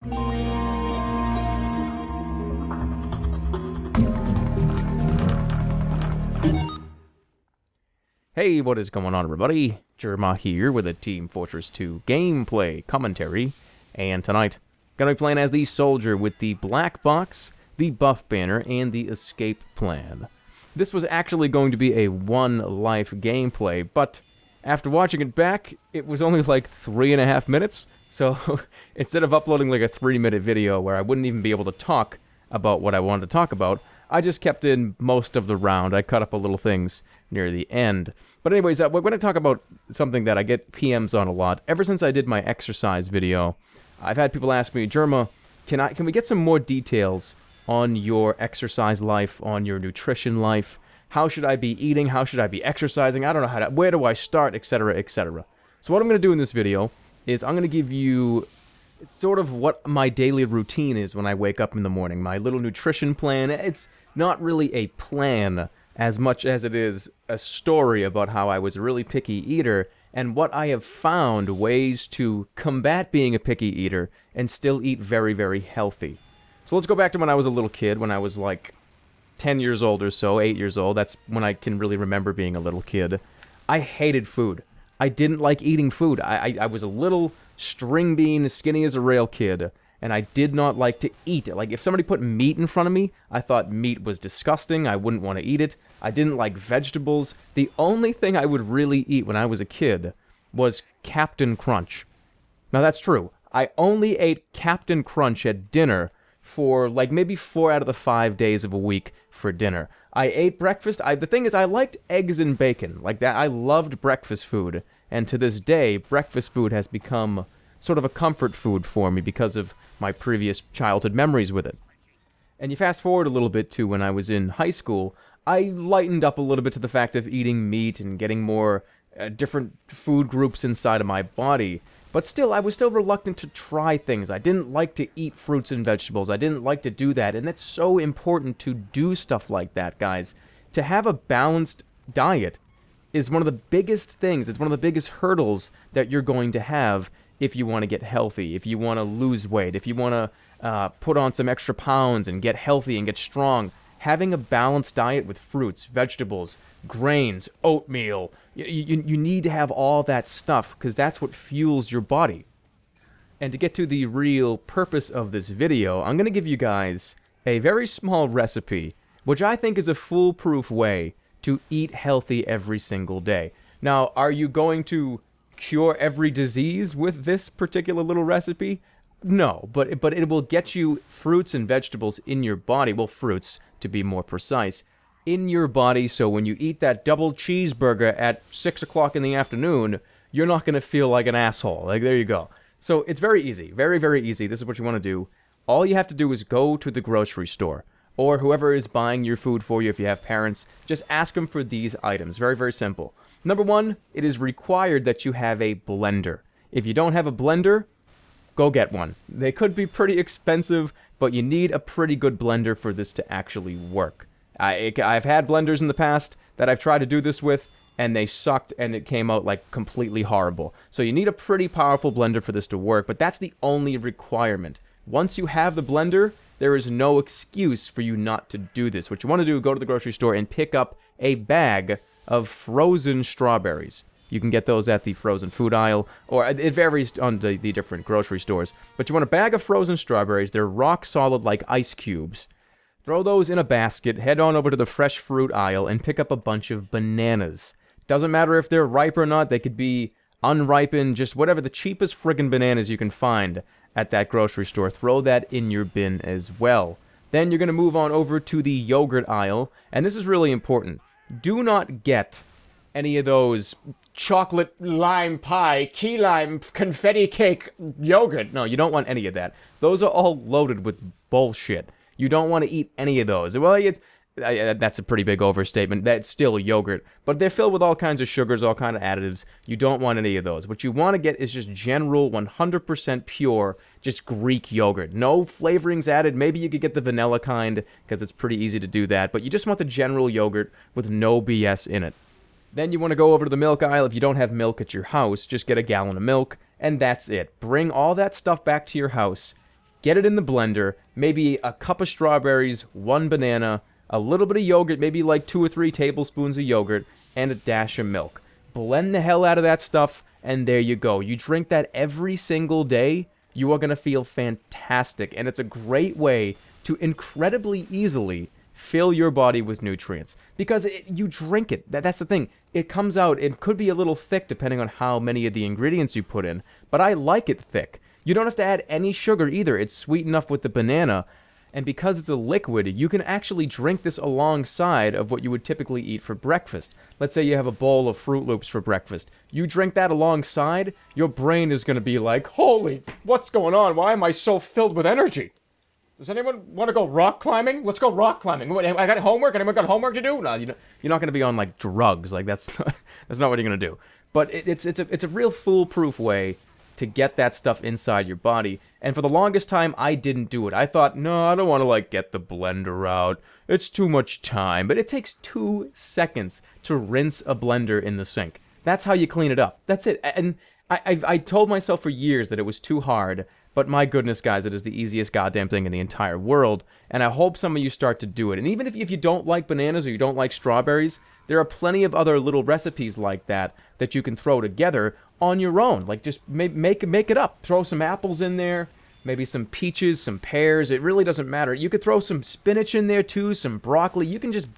Hey, what is going on, everybody? Jerma here with a Team Fortress 2 gameplay commentary, and tonight, gonna be playing as the soldier with the black box, the buff banner, and the escape plan. This was actually going to be a one-life gameplay, but after watching it back, it was only like 3.5 minutes, so instead of uploading like a 3-minute video where I wouldn't even be able to talk about what I wanted to talk about, I just kept in most of the round. I cut up a little things near the end. But anyways, we're going to talk about something that I get PMs on a lot. Ever since I did my exercise video, I've had people ask me, Jerma, can we get some more details on your exercise life, on your nutrition life? How should I be eating? How should I be exercising? I don't know where do I start, etc., etc. So what I'm going to do in this video is I'm going to give you sort of what my daily routine is when I wake up in the morning. My little nutrition plan. It's not really a plan as much as it is a story about how I was a really picky eater and what I have found ways to combat being a picky eater and still eat very, very healthy. So let's go back to when I was a little kid, when I was like 10 years old or so, 8 years old. That's when I can really remember being a little kid. I hated food. I didn't like eating food. I was a little string bean, skinny as a rail kid, and I did not like to eat. Like, if somebody put meat in front of me, I thought meat was disgusting. I wouldn't want to eat it. I didn't like vegetables. The only thing I would really eat when I was a kid was Captain Crunch. Now, that's true. I only ate Captain Crunch at dinner for, like, maybe 4 out of the 5 days of a week for dinner. I ate breakfast. The thing is, I liked eggs and bacon. Like that, I loved breakfast food. And to this day, breakfast food has become sort of a comfort food for me because of my previous childhood memories with it. And you fast forward a little bit to when I was in high school, I lightened up a little bit to the fact of eating meat and getting more different food groups inside of my body. But still, I was still reluctant to try things. I didn't like to eat fruits and vegetables. I didn't like to do that. And it's so important to do stuff like that, guys. To have a balanced diet is one of the biggest things. It's one of the biggest hurdles that you're going to have if you want to get healthy, if you want to lose weight, if you want to put on some extra pounds and get healthy and get strong. Having a balanced diet with fruits, vegetables, grains, oatmeal, you need to have all that stuff because that's what fuels your body. And to get to the real purpose of this video, I'm going to give you guys a very small recipe, which I think is a foolproof way to eat healthy every single day. Now, are you going to cure every disease with this particular little recipe? No, but it will get you fruits and vegetables in your body. Well, fruits, to be more precise, in your body, so when you eat that double cheeseburger at 6 o'clock in the afternoon, you're not going to feel like an asshole. Like, there you go. So it's very easy. Very, very easy. This is what you want to do. All you have to do is go to the grocery store, or whoever is buying your food for you, if you have parents, just ask them for these items. Very, very simple. Number one, it is required that you have a blender. If you don't have a blender, go get one. They could be pretty expensive, but you need a pretty good blender for this to actually work. I've had blenders in the past that I've tried to do this with, and they sucked, and it came out, like, completely horrible. So you need a pretty powerful blender for this to work, but that's the only requirement. Once you have the blender, there is no excuse for you not to do this. What you want to do, go to the grocery store and pick up a bag of frozen strawberries. You can get those at the frozen food aisle, or it varies on the different grocery stores. But you want a bag of frozen strawberries. They're rock solid like ice cubes. Throw those in a basket, head on over to the fresh fruit aisle, and pick up a bunch of bananas. Doesn't matter if they're ripe or not. They could be unripened, just whatever, the cheapest friggin' bananas you can find at that grocery store. Throw that in your bin as well. Then you're going to move on over to the yogurt aisle, and this is really important. Do not get any of those chocolate lime pie, key lime confetti cake yogurt. No, you don't want any of that. Those are all loaded with bullshit. You don't want to eat any of those. Well, that's a pretty big overstatement. That's still yogurt. But they're filled with all kinds of sugars, all kinds of additives. You don't want any of those. What you want to get is just general, 100% pure, just Greek yogurt. No flavorings added. Maybe you could get the vanilla kind, because it's pretty easy to do that. But you just want the general yogurt with no BS in it. Then you want to go over to the milk aisle. If you don't have milk at your house, just get a gallon of milk, and that's it. Bring all that stuff back to your house. get it in the blender, maybe a cup of strawberries, 1 banana, a little bit of yogurt, maybe like 2 or 3 tablespoons of yogurt, and a dash of milk. Blend the hell out of that stuff, and there you go. You drink that every single day, you are going to feel fantastic, and it's a great way to incredibly easily fill your body with nutrients, because you drink it. That's the thing. It comes out, it could be a little thick depending on how many of the ingredients you put in, but I like it thick. You don't have to add any sugar either. It's sweet enough with the banana, and because it's a liquid, you can actually drink this alongside of what you would typically eat for breakfast. Let's say you have a bowl of Fruit Loops for breakfast. You drink that alongside, your brain is going to be like, holy, what's going on? Why am I so filled with energy? Does anyone want to go rock climbing? Let's go rock climbing. I got homework? Anyone got homework to do? No, you're not going to be on, like, drugs. Like, that's not what you're going to do. But it's a real foolproof way to get that stuff inside your body. And for the longest time, I didn't do it. I thought, no, I don't want to, like, get the blender out. It's too much time. But it takes 2 seconds to rinse a blender in the sink. That's how you clean it up. That's it. And I told myself for years that it was too hard. But my goodness, guys, it is the easiest goddamn thing in the entire world. And I hope some of you start to do it. And even if you don't like bananas or you don't like strawberries, there are plenty of other little recipes like that that you can throw together on your own. Like, just make it up. Throw some apples in there, maybe some peaches, some pears. It really doesn't matter. You could throw some spinach in there, too, some broccoli. You can just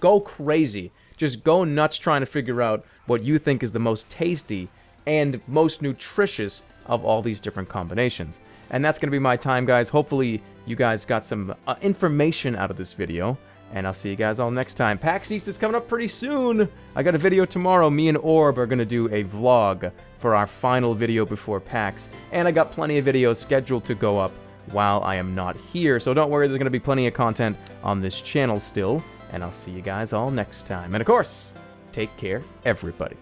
go crazy. Just go nuts trying to figure out what you think is the most tasty and most nutritious of all these different combinations. And that's going to be my time, guys. Hopefully, you guys got some information out of this video. And I'll see you guys all next time. PAX East is coming up pretty soon. I got a video tomorrow. Me and Orb are going to do a vlog for our final video before PAX. And I got plenty of videos scheduled to go up while I am not here. So don't worry, there's going to be plenty of content on this channel still. And I'll see you guys all next time. And of course, take care, everybody.